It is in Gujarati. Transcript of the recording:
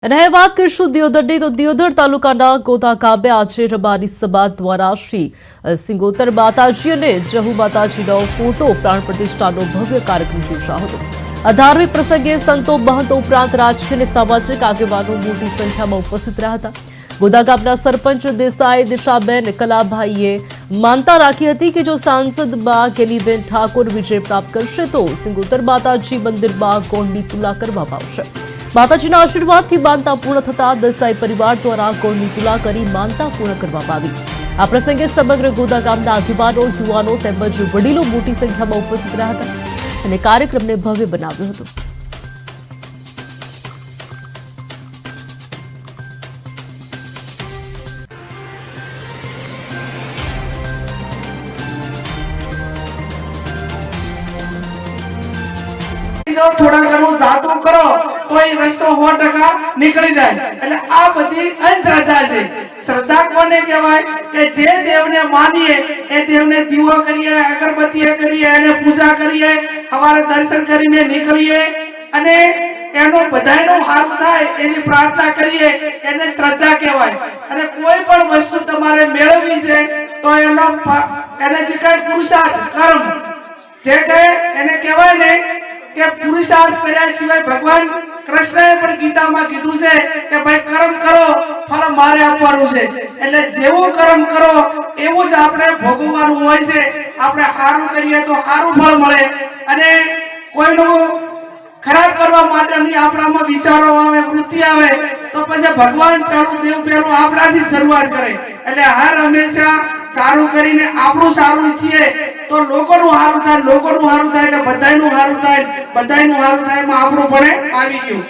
અને હવે વાત કરીશું દિયોદરની તો દિયોદર તાલુકાના ગોધા ગામે આજે રબારી સમાજ દ્વારા શ્રી સિંગોતર માતાજી અને જહુ માતાજીનો ફોટો પ્રાણ પ્રતિષ્ઠાનો ભવ્ય કાર્યક્રમ યોજાયો હતો। આ ધાર્મિક પ્રસંગે સંતો મહંતો ઉપરાંત રાજકીય અને સામાજિક આગેવાનો મોટી સંખ્યામાં ઉપસ્થિત રહ્યા હતા। ગોધા ગામના સરપંચ દેસાઈ દિશાબેન કલાભાઈએ માનતા રાખી હતી કે જો સાંસદમાં ગેલીબેન ઠાકોર વિજય પ્રાપ્ત કરશે તો સિંગોતર માતાજી મંદિરમાં ગોળની તુલા કરવામાં આવશે। માતાજીના આશીર્વાદથી માનતા પૂર્ણ થતા દેસાઈ પરિવાર દ્વારા ગોળની તુલા કરી માનતા પૂર્ણ કરવામાં આવી। આ પ્રસંગે સમગ્ર ગોધા ગામના આગેવાનો યુવાનો તેમજ વડીલો મોટી સંખ્યામાં ઉપસ્થિત રહ્યા હતા અને કાર્યક્રમને ભવ્ય બનાવ્યો હતો। થોડા ઘણું જાતું કરો તો એ રસ્તો 100% નીકળી જાય। એટલે આ બધી અંધશ્રદ્ધા છે। શ્રદ્ધા કોને કહેવાય કે જે દેવને માનીએ એ દેવને દીવો કરીએ, અગરબત્તી કરીએ અને પૂજા કરીએ, સવારે દર્શન કરીને નીકળીએ અને એનો બધાયનો હારું થાય એની પ્રાર્થના કરીએ, એને શ્રદ્ધા કહેવાય। અને કોઈ પણ વસ્તુ તમારે મેળવવી છે તો એને જે કઈ પુરુષાર્થ કર્મ જે કઈ એને કહેવાય ને કે પુરુષાર્થ કર્યા સિવાય ભગવાન કૃષ્ણએ પણ ગીતામાં કીધું છે કે ભાઈ કર્મ કરો ફળ મારે આપવાનું છે। એટલે જેવું કર્મ કરો એવું જ આપણે ભોગવવાનું હોય છે। આપણે સારું કરીએ તો સારું ફળ મળે અને કોઈનું ખરાબ કરવા માટેની આપણામાં વિચારો આવે, વૃત્તિ આવે તો પછી ભગવાન પેલું દેવ પેલું આપણાથી શરૂઆત કરે। એટલે હર હંમેશા સારું કરીને આપણું સારું ઈચ્છીએ તો લોકોનું સારું થાય, લોકોનું સારું થાય એટલે બધાયનું સારું થાય, બધાયનું સારું થાય એમાં આપણું પણ આવી ગયું।